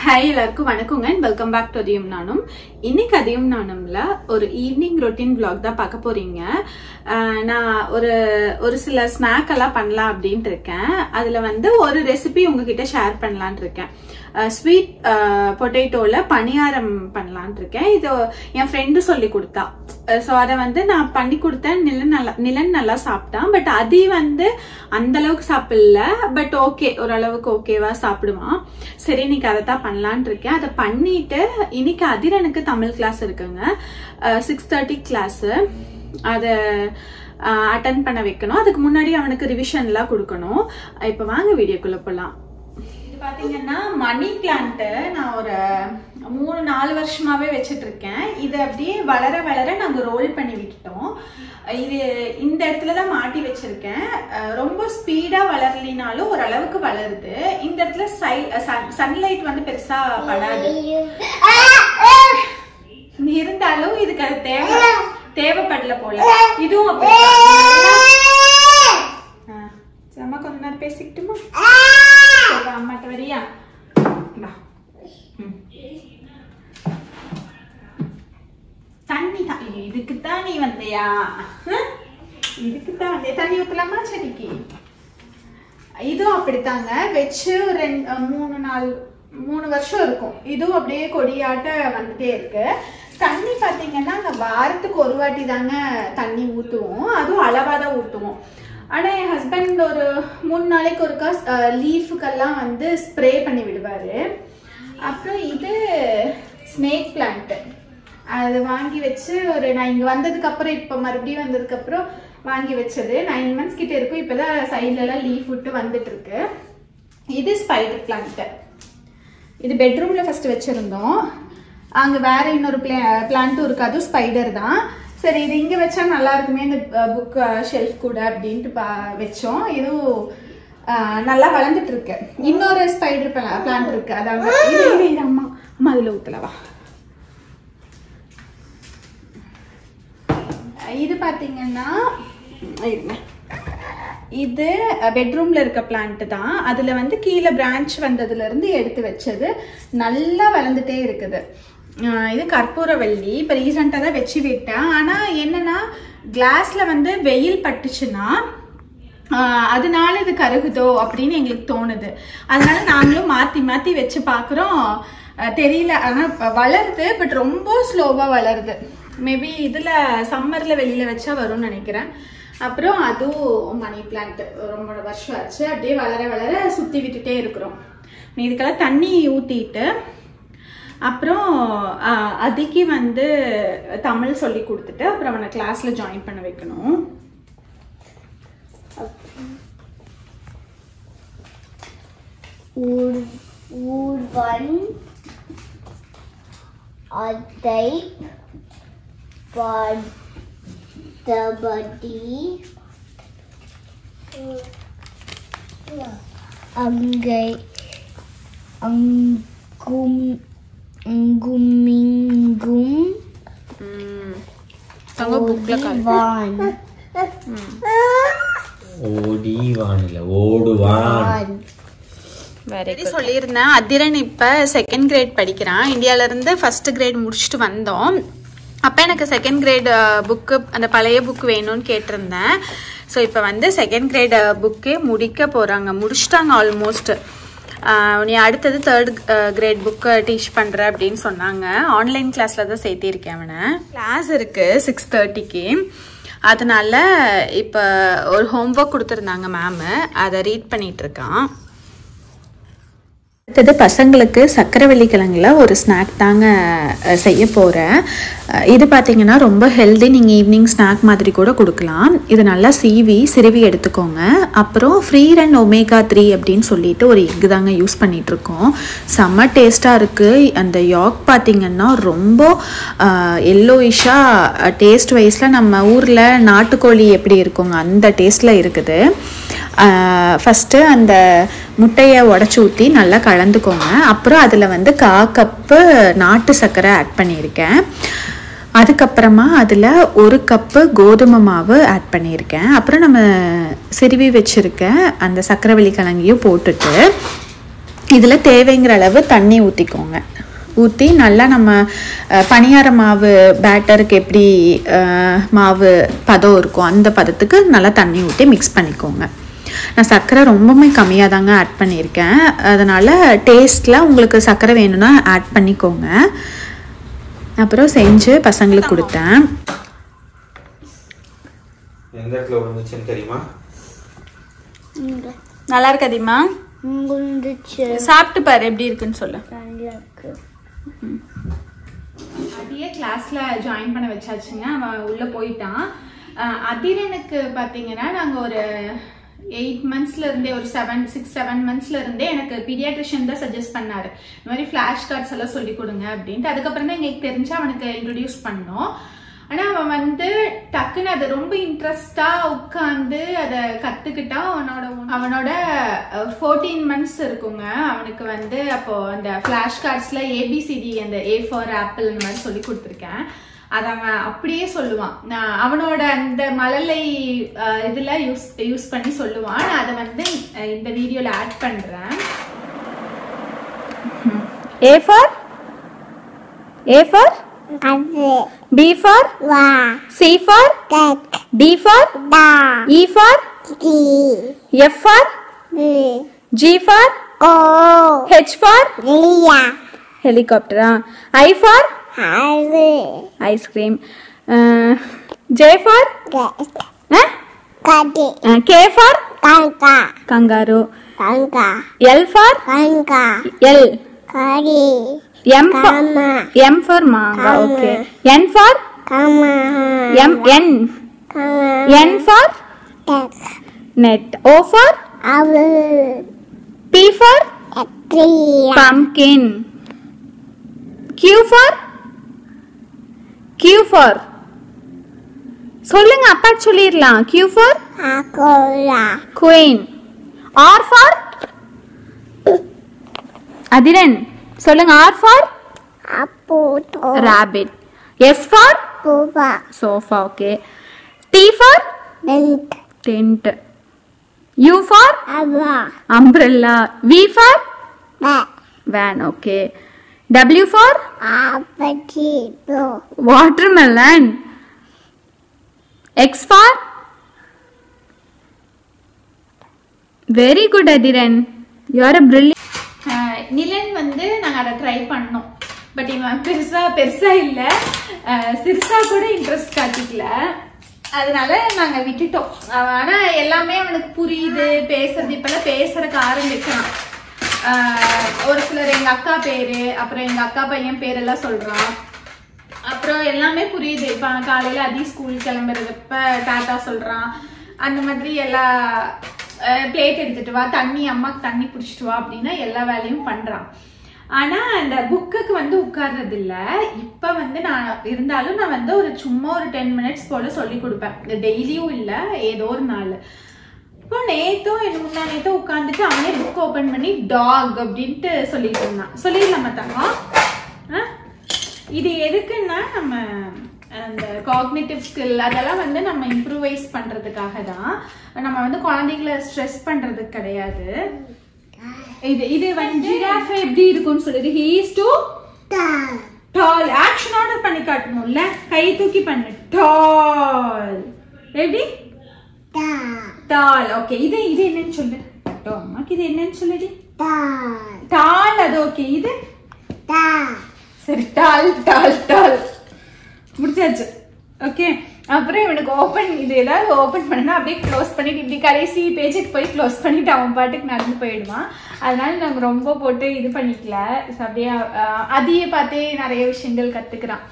Hi எல்லாருக்கும் வணக்கங்க and welcome back to அதியும் நானும். இன்னைக்கு அதியும் நானும்ல ஒரு ஈவினிங் ரொட்டீன் vlog தான் பார்க்க போறீங்க. நான் ஒரு சில ஸ்நாக் எல்லாம் பண்ணலாம் அப்படின்ட்டு இருக்கேன். அதுல வந்து ஒரு ரெசிபி உங்ககிட்ட ஷேர் பண்ணலான் இருக்கேன். ஸ்வீட் பொட்டேட்டோல பணியாரம் பண்ணலான் இருக்கேன். இது என் ஃப்ரெண்டு சொல்லி கொடுத்தா. ஸோ அதை வந்து நான் பண்ணி கொடுத்தேன். நிலன் நல்லா சாப்பிட்டான். பட் அதி வந்து அந்த அளவுக்கு சாப்பிடல. பட் ஓகே, ஓரளவுக்கு ஓகேவா சாப்பிடுவான். சரி, இன்னைக்கு அதை தான் பண்ணலான் இருக்கேன். அதை பண்ணிட்டு இன்னைக்கு அதிரனுக்கு தமிழ் கிளாஸ் இருக்குங்க. 6:30 கிளாஸ். அதை அட்டென்ட் பண்ண வைக்கணும். அதுக்கு முன்னாடி அவனுக்கு ரிவிஷன் எல்லாம் கொடுக்கணும். இப்ப வாங்க வீடியோக்குள்ள போலாம். இது பாத்தீங்கன்னா மணி பிளான்ட் நான் ஒரு 3-4 வருஷமாவே வச்சிட்டு இருக்கேன். இது அப்படியே வளர வளர நாங்க ரோல் பண்ணி விட்டுட்டோம். இது இந்த இடத்துலதான் மாட்டி வச்சிருக்கேன். ரொம்ப ஸ்பீடா வளரலினாலும் ஓரளவுக்கு வளருது. இந்த இடத்துல சன்லைட் வந்து பெருசா படாது. இருந்தாலும் இதுக்கு அது தேவைப்படல போல. இதுவும் அப்படி. அம்மா கொஞ்ச நேரம் பேசிக்கிட்டுமா? அம்மாட்ட வரியா? தண்ணி தான். இதுக்குத்தான் நீ வந்தியா? இதுக்குத்தான் வந்தியா? தண்ணி ஊத்தலாமா செடிக்கு? இதுவும் அப்படித்தாங்க. வச்சு 3 வருஷம் இருக்கும். இதுவும் அப்படியே கொடியாட்ட வந்துட்டே இருக்கு. தண்ணி பாத்தீங்கன்னா வாரத்துக்கு ஒரு வாட்டி தாங்க தண்ணி ஊத்துவோம். அதுவும் அளவாதான் ஊத்துவோம். ஆனா என் ஹஸ்பண்ட் ஒரு 3 நாளைக்கு ஒருக்கா லீஃபுக்கெல்லாம் வந்து ஸ்ப்ரே பண்ணி விடுவாரு. அப்புறம் இது ஸ்னேக் பிளான்ட். அது வாங்கி வச்சு நான் இங்க வந்ததுக்கு அப்புறம், இப்ப மறுபடியும் வந்ததுக்கு அப்புறம் வாங்கி வச்சது. 9 மந்த்ஸ் கிட்ட இருக்கும். இப்பதான் சைட்ல எல்லாம் லீஃப் விட்டு வந்துட்டு இருக்கு. இது ஸ்பைடர் பிளான்ட். இது பெட்ரூம்ல ஃபர்ஸ்ட் வச்சிருந்தோம். அங்க வேற இன்னொரு பிளான்ட்டும் இருக்கு. அதுவும் ஸ்பைடர் தான். சரி, இது இங்க வச்சா நல்லா இருக்குமே இந்த புக் ஷெல்ஃப் கூட அப்படின்ட்டு வச்சோம். இதுவும் நல்லா வளர்ந்துட்டு இருக்கு. இன்னொரு ஸ்பைடர் பிளான்ட் இருக்கு. அதாவது அம்மா அதுல ஊத்தலவா. இது பாத்தீங்கன்னா இது பெட்ரூம்ல இருக்க பிளான்ட் தான். அதுல வந்து கீழே பிரான்ச் வந்ததுல இருந்து எடுத்து வச்சது. நல்லா வளர்ந்துட்டே இருக்குது. இது கற்பூரவள்ளி. இப்ப ரீசெண்டா தான் வச்சு விட்டேன். ஆனா என்னன்னா கிளாஸ்ல வந்து வெயில் பட்டுச்சுன்னா அதனால இது கருகுதோ அப்படின்னு எங்களுக்கு தோணுது. அதனால நாங்களும் மாத்தி மாத்தி வச்சு பாக்குறோம். தெரியல, ஆனா வளருது. பட் ரொம்ப ஸ்லோவா வளருது. மேபி இதுல சம்மர்ல வெளியில வச்சா வரும்னு நினைக்கிறேன். அப்புறம் அதுவும் மணி பிளான்ட் ரொம்ப வருஷம் ஆச்சு. அப்படியே வளர வளர சுத்தி விட்டுட்டே இருக்கிறோம். இதுக்கெல்லாம் தண்ணி ஊத்திட்டு அப்புறம் அதுக்கு வந்து தமிழ் சொல்லி கொடுத்துட்டு அப்புறம் அவனை கிளாஸ்ல ஜாயின் பண்ண வைக்கணும். அதை பார்த்தபடி அங்கே அங்குமிங்கும் சொல்லியிருந்தேன். அதிரன் இப்ப 2nd கிரேட் படிக்கிறான். இந்தியால இருந்து 1st கிரேட் முடிச்சுட்டு வந்தோம். அப்ப எனக்கு 2nd கிரேட் புக்கு, அந்த பழைய புக் வேணும்னு கேட்டிருந்தேன். ஸோ இப்போ வந்து 2nd கிரேட் புக்கே முடிக்க போறாங்க. முடிச்சுட்டாங்க ஆல்மோஸ்ட். நீ அடுத்தது 3rd கிரேட் புக்கை டீச் பண்ற அப்படின்னு சொன்னாங்க. ஆன்லைன் கிளாஸ்ல தான் சேர்த்திருக்கேன் அவனை. கிளாஸ் இருக்கு 6:30க்கு. அதனால இப்போ ஒரு ஹோம்ஒர்க் கொடுத்துருந்தாங்க மேம். அதை ரீட் பண்ணிட்டு இருக்கான். அடுத்தது பசங்களுக்கு சக்கரவள்ளி கிழங்குல ஒரு ஸ்நாக் தாங்க செய்ய போகிறேன். இது பார்த்தீங்கன்னா ரொம்ப ஹெல்தி. நீங்கள் ஈவினிங் ஸ்நாக் மாதிரி கூட கொடுக்கலாம். இது நல்லா சிறுவி எடுத்துக்கோங்க. அப்புறம் ஃப்ரீ ரன் ஒமேகா 3 அப்படின்னு சொல்லிட்டு ஒரு எக் தாங்க யூஸ் பண்ணிகிட்ருக்கோம். செம்ம டேஸ்ட்டாக இருக்குது. அந்த யாக் பார்த்தீங்கன்னா ரொம்ப எல்லோயிஷாக டேஸ்ட் வைஸில் நம்ம ஊரில் நாட்டுக்கோழி எப்படி இருக்குங்க அந்த டேஸ்ட்டில் இருக்குது. ஃபஸ்ட்டு அந்த முட்டையை உடச்சி ஊற்றி நல்லா கலந்துக்கோங்க. அப்புறம் அதில் வந்து 1/4 கப்பு நாட்டு சர்க்கரை ஆட் பண்ணியிருக்கேன். அதுக்கப்புறமா அதில் 1 கப்பு கோதுமை மாவு ஆட் பண்ணியிருக்கேன். அப்புறம் நம்ம சிறுவி வச்சுருக்க அந்த சக்கரவள்ளி கிழங்கையும் போட்டுட்டு இதில் தேவைங்கிற அளவு தண்ணி ஊற்றிக்கோங்க. ஊற்றி நல்லா நம்ம பணியார மாவு பேட்டருக்கு எப்படி மாவு பதம் இருக்கும் அந்த பதத்துக்கு நல்லா தண்ணி ஊற்றி மிக்ஸ் பண்ணிக்கோங்க. நான் சர்க்கரை ரொம்பவுமே கம்மியாக தாங்க ஆட் பண்ணியிருக்கேன். அதனால் டேஸ்ட்டில் உங்களுக்கு சர்க்கரை வேணும்னா ஆட் பண்ணிக்கோங்க. அப்புறம் செஞ்சு பசங்களுக்கு கொடுத்தேன். நல்லா இருக்கு அதிகமா சாப்பிட்டு பாரு எப்படி இருக்குன்னு சொல்லு. அதிக கிளாஸ்ல ஜாயின் பண்ண வச்சாச்சுங்க. அவன் உள்ள போயிட்டான். அதிரனுக்கு பாத்தீங்கன்னா நாங்க ஒரு 8 monthsல இருந்தே ஒரு 6-7 monthsல இருந்தே எனக்கு பீடியாட்ரிஷியன் தான் சஜஸ்ட் பண்ணாரு, இந்த மாதிரி ஃபிளாஷ் கார்ட்ஸ் எல்லாம் சொல்லி கொடுங்க அப்படின்ட்டு. அதுக்கப்புறம் தான் எங்களுக்கு தெரிஞ்சு அவனுக்கு இன்ட்ரடியூஸ் பண்ணோம். ஆனா அவன் வந்து டக்குன்னு அதை ரொம்ப இன்ட்ரெஸ்டா உட்காந்து அதை கத்துக்கிட்டான். அவனோட 14 months இருக்குங்க. அவனுக்கு வந்து அப்போ அந்த ஃபிளாஷ் கார்ட்ஸ்ல ABCD அந்த A for ஆப்பிள் இந்த மாதிரி சொல்லி கொடுத்துருக்கேன். அதை அவன் அப்படியே சொல்லுவான். அவனோட அந்த மழலை இதுல யூஸ் பண்ணி சொல்லுவான். நான் அதை வந்து இந்த வீடியோல ஆட் பண்றேன். A for B for C for D for E for F for G for H for helicopter, I for ice cream, J for K for kangaroo, L for L, M for manga, okay. N for N for net, O for P for pumpkin, Q for சொல்லுங்க அப்பா சொல்லிரலாம். Q for queen, R for Athiran சொல்லுங்க. R for rabbit, S for sofa, okay. T for tent, U for umbrella, V for van, okay. W for watermelon, X for very good Athiran, you are a brilliant. நிலன் வந்து நாங்க அதை try பண்ணோம். But இவன் பெருசா இல்ல, சிறுசா கூட இன்ட்ரெஸ்ட் காட்டிக்கல. அதனால நாங்க விட்டுட்டோம். ஆனா எல்லாமே அவனுக்கு புரியுது, பேசுறது இப்பெல்லாம் பேசுறதுக்கு ஆரம்பிக்கிறான். ஒரு சிலர் எங்க அக்கா பேரு, அப்புறம் எங்க அக்கா பையன் பேரெல்லாம் சொல்றான். அப்புறம் எல்லாமே புரியுது. இப்ப காலையில ஸ்கூல் கிளம்புறதுப்ப டாட்டா சொல்றான். அந்த மாதிரி எல்லா பிளேட் எடுத்துட்டு வா, தண்ணி அம்மாக்கு தண்ணி குடிச்சிட்டு வா அப்படின்னா எல்லா வேலையும் பண்றான். ஆனா அந்த புக்குக்கு வந்து உட்கார்றது இல்ல. இப்ப வந்து நான் இருந்தாலும் நான் வந்து ஒரு சும்மா ஒரு 10 minutes போல சொல்லி கொடுப்பேன். டெய்லியும் இல்ல, ஏதோ ஒரு நாள். இப்போ நேத்தோ முன்னா நேத்தோ உட்காந்துட்டு அவனே புக் ஓபன் பண்ணி டாக் அப்படின்ட்டு சொல்லிட்டு இருந்தான். சொல்லிடலாமா தங்கம்? இது எதுக்குன்னா நம்ம அந்த காக்னிட்டிவ் ஸ்கில் அதெல்லாம் வந்து நம்ம இம்ப்ரூவைஸ் பண்றதுக்காக தான். நம்ம வந்து குழந்தைகளை ஸ்ட்ரெஸ் பண்றதுக்கு கிடையாது. இது வந்து ஜிராஃப் எப்படி இருக்கும்னு சொல்லுது. he is too tall. Action order பண்ணி காட்டணும்ல, கை தூக்கி பண்ணு. tall எப்படி? tall, okay. இது என்னன்னு சொல்லு. அம்மாக்கு இது என்னன்னு சொல்லுடி. tall, அது ஓகே. இது சரி, tall முடிச்சாச்சு. ஓகே. அப்புறம் இவனுக்கு ஓபன் இது ஏதாவது ஓபன் பண்ணா அப்படியே க்ளோஸ் பண்ணிட்டு இப்படி கடைசி பேஜுக்கு போய் க்ளோஸ் பண்ணிட்டு அவன் பாட்டுக்கு நடந்து போயிடுவான். அதனால நாங்க ரொம்ப போட்டு இது பண்ணிக்கல. அப்படியே அதையே பார்த்தே நிறைய விஷயங்கள் கத்துக்கிறான்.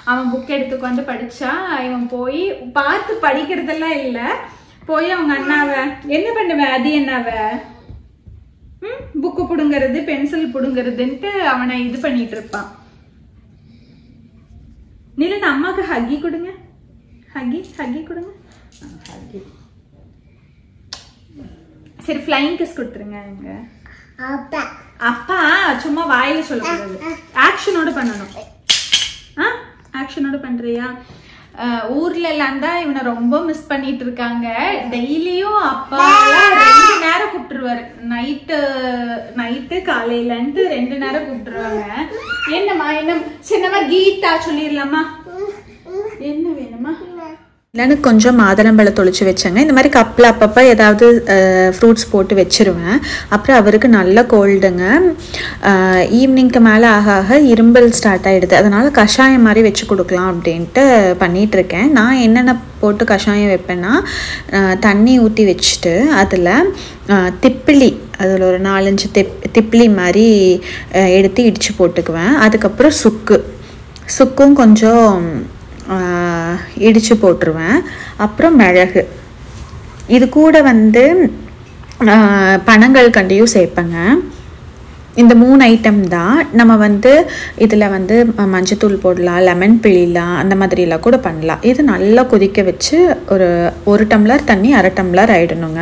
அவன் புக் எடுத்துக்கு வந்து படிச்சா இவன் போய் பார்த்து படிக்கிறதெல்லாம் இல்ல, போய் அவங்க அண்ணாவை என்ன பண்ணுவேன், அது என்னாவ புக்கு புடுங்கிறது, பென்சில் புடுங்கிறதுன்ட்டு அவனை இது பண்ணிட்டு இருப்பான். நீல அம்மாக்கு ஹக்கி கொடுங்க, ஹக்கி கொடுங்க. சரி, ஃப்ளைங் கிஸ் கொடுத்துருங்க. அப்பா சும்மா வாயில சொல்லக்கூடாது, ஆக்ஷனோட பண்ணணும். ஆக்ஷனோட பண்றியா? ஊர்ல எல்லாம் தான் இவனை ரொம்ப மிஸ் பண்ணிட்டு இருக்காங்க. டெய்லியும் அப்பா 2 நேரம் கூப்பிட்டுருவாரு. நைட்டு காலையிலன்ட்டு 2 நேரம் கூப்பிட்டுருவாங்க. என்னம்மா என்ன சின்னம்மா கீதா சொல்லிடலாமா? என்ன வேணுமா? இல்லைன்னு கொஞ்சம் மாதுளம்பழம் தொளிச்சு வச்சேங்க. இந்த மாதிரி கப்பில் அப்பப்போ ஏதாவது ஃப்ரூட்ஸ் போட்டு வச்சுருவேன். அப்புறம் அவருக்கு நல்ல கோல்டுங்க. ஈவினிங்க்கு மேலே ஆக இரும்பல் ஸ்டார்ட் ஆகிடுது. அதனால் கஷாயம் மாதிரி வச்சு கொடுக்கலாம் அப்படின்ட்டு பண்ணிகிட்ருக்கேன். நான் என்னென்ன போட்டு கஷாயம் வைப்பேன்னா, தண்ணி ஊற்றி வச்சுட்டு அதில் திப்பிலி, அதில் ஒரு 4-5 திப்பிலி மாதிரி எடுத்து இடித்து போட்டுக்குவேன். அதுக்கப்புறம் சுக்கும் கொஞ்சம் இடித்து போட்டுருவேன். அப்புறம் மிளகு, இது கூட பனங்கள் கண்டியும் சேர்ப்பேங்க. இந்த 3 ஐட்டம் தான். நம்ம இதில் மஞ்சத்தூள் போடலாம், லெமன் பிழிலாம், அந்த மாதிரிலாம் கூட பண்ணலாம். இது நல்லா கொதிக்க வச்சு ஒரு டம்ளர் தண்ணி 1/2 டம்ளர் ஆகிடணுங்க.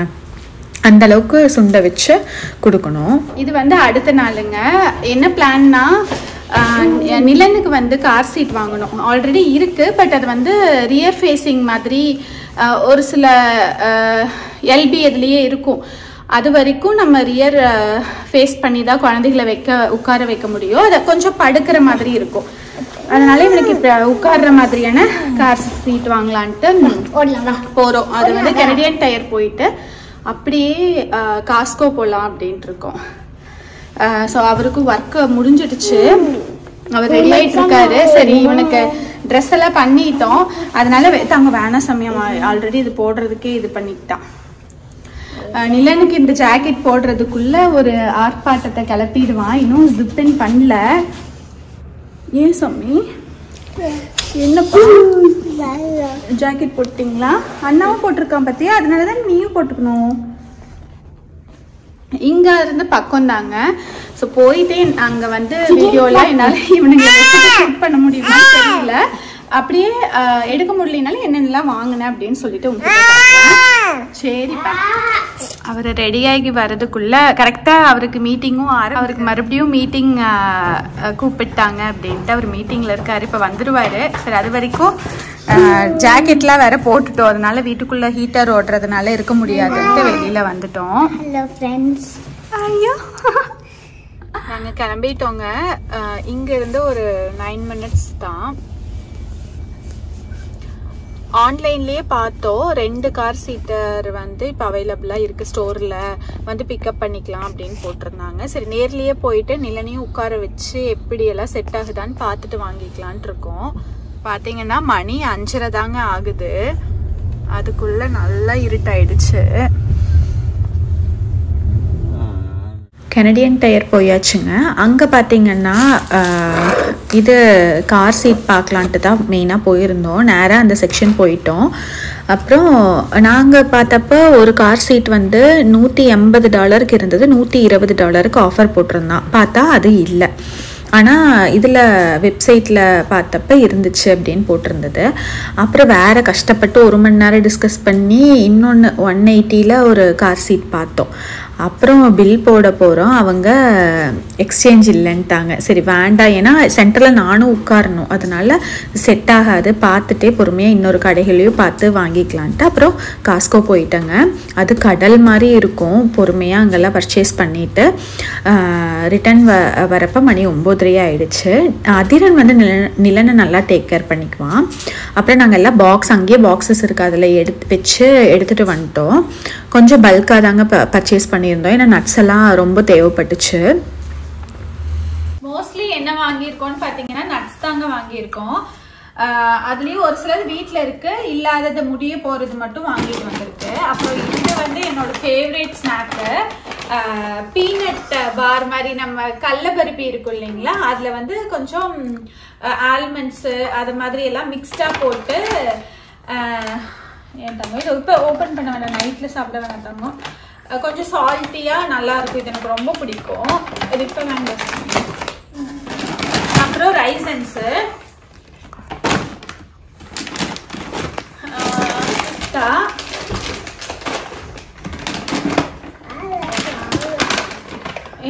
அந்த அளவுக்கு சுண்ட வச்சு கொடுக்கணும். இது அடுத்த நாளுங்க. என்ன பிளான்னா, நிலனுக்கு கார் சீட் வாங்கணும். ஆல்ரெடி இருக்கு, பட் அது ரியர் ஃபேஸிங் மாதிரி ஒரு சில எல்பி இதுலேயே இருக்கும். அது வரைக்கும் நம்ம ரியர் ஃபேஸ் பண்ணி தான் குழந்தைகளை உட்கார வைக்க முடியும். அதை கொஞ்சம் படுக்கிற மாதிரி இருக்கும். அதனால இவனுக்கு இப்போ உட்கார்ற மாதிரியான கார் சீட் வாங்கலான்ட்டு போகிறோம். அது கெனடியன் டயர் போயிட்டு அப்படியே காஸ்கோ போகலாம் அப்படின்ட்டு இருக்கோம். ஸோ அவருக்கும் ஒர்க்கு முடிஞ்சிடுச்சு. அவர் ரெடி ஆகிட்டு இருக்காரு. சரி, இவனுக்கு ட்ரெஸ் எல்லாம் பண்ணிட்டோம். அதனால தாங்க வேணாம் சமயம் ஆல்ரெடி இது போடுறதுக்கே இது பண்ணிக்கிட்டான். நிலனுக்கு இந்த ஜாக்கெட் போடுறதுக்குள்ள ஒரு ஆர்ப்பாட்டத்தை கிளப்பிடுவான். இன்னும் ஜிப்பின் பண்ணல. ஏன் சாமி என்னப்பா ஜாக்கெட் போட்டிங்களா? அண்ணாவும் போட்டிருக்கான் பார்த்தியா? அதனாலதான் நீயும் போட்டுக்கணும். இங்க இருந்து பக்கம் தாங்க. ஸோ போயிட்டே அங்க வீடியோலாம் என்னால இவனுங்களை ஷூட் பண்ண முடியுமா தெரியல. அப்படியே எடுக்க முடியலனாலும் என்னென்னலாம் வாங்கினேன் அப்படின்னு சொல்லிட்டு உங்களுக்கு சரிப்பா. அவர் ரெடியாகி வர்றதுக்குள்ள கரெக்டாக அவருக்கு மீட்டிங்கும் அவருக்கு மறுபடியும் மீட்டிங் கூப்பிட்டாங்க அப்படின்ட்டு அவர் மீட்டிங்கில் இருக்காரு. இப்போ வந்துடுவார். சரி, அது வரைக்கும் ஜாக்கெட்லாம் வேற போட்டுட்டோம். அதனால வீட்டுக்குள்ள ஹீட்டர் ஓடுறதுனால இருக்க முடியாதுன்ட்டு வெளியில வந்துட்டோம். Hello friends. ஐயோ, நாங்கள் கிளம்பிட்டோங்க. இங்க இருந்து ஒரு 9 minutes தான். ஆன்லைன்லேயே பார்த்தோம். 2 கார் சீட்டர் இப்போ அவைலபிளாக இருக்குது. ஸ்டோரில் பிக்கப் பண்ணிக்கலாம் அப்படின்னு போட்டிருந்தாங்க. சரி, நேர்லேயே போயிட்டு நிலனையும் உட்கார வச்சு எப்படியெல்லாம் செட் ஆகுதான்னு பார்த்துட்டு வாங்கிக்கலான்ட்டு இருக்கோம். பார்த்தீங்கன்னா மணி 5:30 தாங்க ஆகுது. அதுக்குள்ளே நல்லா இருட்டாயிடுச்சு. Canadian tyre போயாச்சுங்க. அங்கே பார்த்தீங்கன்னா இது கார் சீட் பார்க்கலான்ட்டு தான் மெயினாக போயிருந்தோம். நேராக அந்த செக்ஷன் போயிட்டோம். அப்புறம் நாங்கள் பார்த்தப்போ ஒரு கார் சீட் $180 இருந்தது. $120 ஆஃபர் போட்டிருந்தான். பார்த்தா அது இல்லை. ஆனால் இதில் வெப்சைட்டில் பார்த்தப்ப இருந்துச்சு அப்படின்னு போட்டிருந்தது. அப்புறம் வேறு கஷ்டப்பட்டு 1 மணி நேரம் டிஸ்கஸ் பண்ணி இன்னொன்று 180 ஒரு கார் சீட் பார்த்தோம். அப்புறம் பில் போட போகிறோம். அவங்க எக்ஸ்சேஞ்ச் இல்லைன்ட்டாங்க. சரி வேண்டாம், ஏன்னா சென்டரில் நானும் உட்காரணும், அதனால செட் ஆகாது, பார்த்துட்டே பொறுமையாக இன்னொரு கடைகளையும் பார்த்து வாங்கிக்கலான்ட்டு அப்புறம் காஸ்கோ போயிட்டேங்க. அது கடல் மாதிரி இருக்கும். பொறுமையாக அங்கெல்லாம் பர்ச்சேஸ் பண்ணிவிட்டு ரிட்டன் வரப்போ மணி 9:30 ஆகிடுச்சு. அதிரன் நிலனை நல்லா டேக் கேர் பண்ணிக்குவான். அப்புறம் நாங்கள் எல்லாம் அங்கேயே பாக்ஸஸ் இருக்குது, அதில் எடுத்துகிட்டு வந்துட்டோம். கொஞ்சம் பல்காக தாங்க பர்ச்சேஸ் பண்ணியிருந்தோம். ஏன்னா நட்ஸ் எல்லாம் ரொம்ப தேவைப்பட்டுச்சு. மோஸ்ட்லி என்ன வாங்கியிருக்கோம்னு பார்த்தீங்கன்னா நட்ஸ் தாங்க வாங்கியிருக்கோம். அதுலேயும் ஒரு சிலது வீட்டில் இருக்கு, இல்லாதது முடிய போகிறது மட்டும் வாங்கிட்டு வந்திருக்கு. அப்புறம் இது என்னோட ஃபேவரேட் ஸ்நாக்கு பீனட் பார் மாதிரி. நம்ம கடலைப்பருப்பி இருக்கும் இல்லைங்களா, அதில் கொஞ்சம் ஆல்மண்ட்ஸு அது மாதிரி எல்லாம் மிக்ஸ்டாக போட்டு என் தங்கம் இது இப்போ ஓப்பன் பண்ண வேண்டாம், நைட்டில் சாப்பிட வேணாம் தங்கம். கொஞ்சம் சால்ட்டியாக நல்லாயிருக்கும். இது எனக்கு ரொம்ப பிடிக்கும். இது இப்போ வேண்டாம். அப்புறம் ரைசன்ஸு,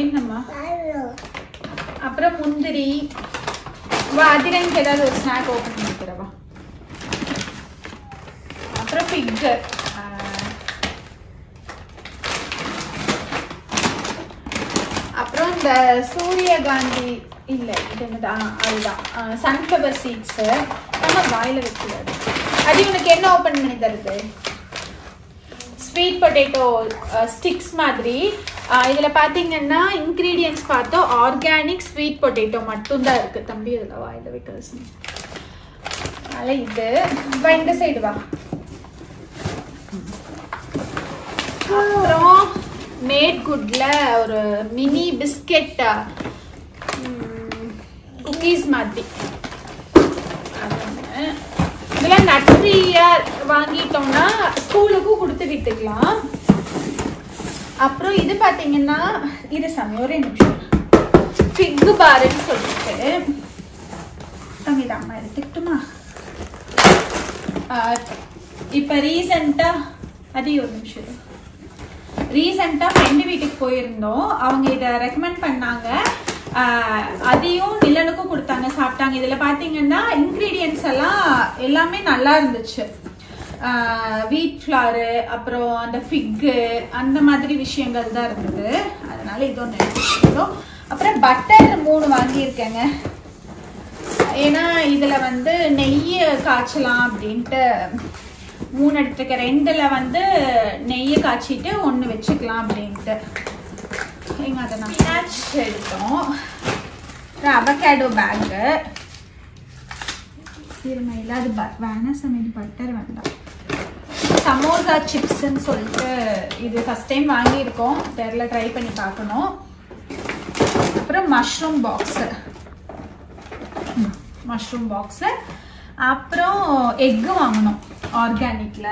என்னம்மா, அப்புறம் முந்திரி. அதிரனுக்கு ஏதாவது ஒரு ஸ்நாக் ஓப்பன் பண்ணிக்கிறவா. ஃபிக், அப்புறம் இந்த சூரியகாந்தி இல்ல இது என்னதான் அதுதான் சன்ஃப்ளவர் சீட்ஸ். நம்ம வாயில வைக்கிறது. அது உனக்கு என்ன ஓபன் பண்ணி தருது? ஸ்வீட் பொட்டேட்டோ ஸ்டிக்ஸ் மாதிரி. இதுல பாத்தீங்கன்னா இன்கிரீடியன்ஸ் பார்த்தோம் ஆர்கானிக் ஸ்வீட் பொட்டேட்டோ மட்டும் தான் இருக்கு. தம்பி இதுல வாயில வைக்கிறது. அதனால இது இந்த சைடு வா. அப்புறம் மேட் குட்ல ஒரு மினி பிஸ்கெட் குக்கீஸ் மாதிரி. இதெல்லாம் நட் ஃப்ரீயா வாங்கிட்டோம்னா ஸ்கூலுக்கும் கொடுத்து விட்டுக்கலாம். அப்புறம் இது பாத்தீங்கன்னா இது சமயம் ஒரே நிமிஷம் ஃபிக் பார்ன்னு சொல்லிட்டு தம்பிதான் எடுத்துக்கிட்டுமா. இப்ப ரீசெண்டா அதே ஒரு நிமிஷம் ரீசெண்டா ஃப்ரெண்டு வீட்டுக்கு போயிருந்தோம். அவங்க இதை ரெக்கமெண்ட் பண்ணாங்க. அதையும் நிலனுக்கும் கொடுத்தாங்க, சாப்பிட்டாங்க. இதுல பாத்தீங்கன்னா இன்கிரீடியன்ஸ் எல்லாம் எல்லாமே நல்லா இருந்துச்சு. வீட் ஃப்ளாரு, அப்புறம் அந்த ஃபிக்கு, அந்த மாதிரி விஷயங்கள் தான் இருந்தது. அதனால இது ஒன்று எடுத்துக்கிட்டோம். அப்புறம் பட்டர் 3 வாங்கியிருக்கேங்க. ஏன்னா இதுல வந்து நெய் காய்ச்சலாம் அப்படின்ட்டு 3 எடுத்துருக்கேன். 2ல நெய்யை காய்ச்சிட்டு 1 வச்சுக்கலாம் அப்படின்ட்டு. எங்க அதை நான் எடுத்தோம். அவகேடோ பேக்கு இருமையில் அது வேணா சமையல் பட்டர் வேண்டாம். சமோசா சிப்ஸ்ன்னு சொல்லிட்டு இது ஃபர்ஸ்ட் டைம் வாங்கியிருக்கோம். தெரியல, ட்ரை பண்ணி பார்க்கணும். அப்புறம் மஷ்ரூம் பாக்ஸு. அப்புறம் எக்கு வாங்கணும் ஆர்கானிக்ல.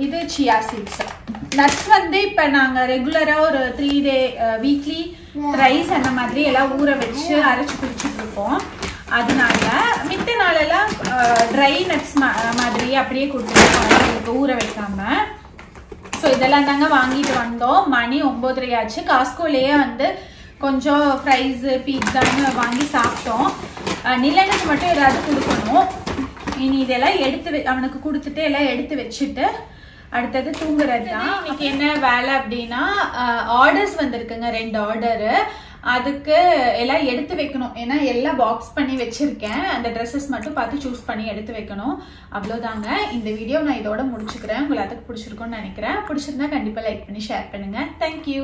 இது சியா சீட்ஸ். நட்ஸ் இப்போ நாங்கள் ரெகுலராக ஒரு 3 டே வீக்லி ரைஸ் அந்த மாதிரி எல்லாம் ஊற வச்சு அரைச்சி குடிச்சிட்டு இருக்கோம். அதனால மித்த நாளெல்லாம் ட்ரை நட்ஸ் மாதிரி அப்படியே கொடுத்துருக்கோம் ஊற வைக்காம. ஸோ இதெல்லாம் தாங்க வாங்கிட்டு வந்தோம். மணி 9:30 ஆச்சு. காஸ்கோலேயே கொஞ்சம் ஃப்ரைஸு பீட்சான்னு வாங்கி சாப்பிட்டோம். நிலனுக்கு மட்டும் ஏதாவது கொடுக்கணும். இனி இதெல்லாம் அவனுக்கு கொடுத்துட்டு எல்லாம் எடுத்து வச்சுட்டு அடுத்தது தூங்குறது தான். இன்னைக்கு என்ன வேலை அப்படின்னா ஆர்டர்ஸ் வந்திருக்குங்க, 2 ஆர்டரு. அதுக்கு எல்லாம் எடுத்து வைக்கணும். ஏன்னா எல்லாம் பாக்ஸ் பண்ணி வச்சிருக்கேன். அந்த ட்ரெஸ்ஸஸ் மட்டும் பார்த்து சூஸ் பண்ணி எடுத்து வைக்கணும். அவ்வளோதாங்க. இந்த வீடியோ நான் இதோட முடிச்சுக்கிறேன். உங்களுக்கு அதுக்கு பிடிச்சிருக்கும்னு நினைக்கிறேன். பிடிச்சிருந்தா கண்டிப்பாக லைக் பண்ணி ஷேர் பண்ணுங்க. தேங்க்யூ.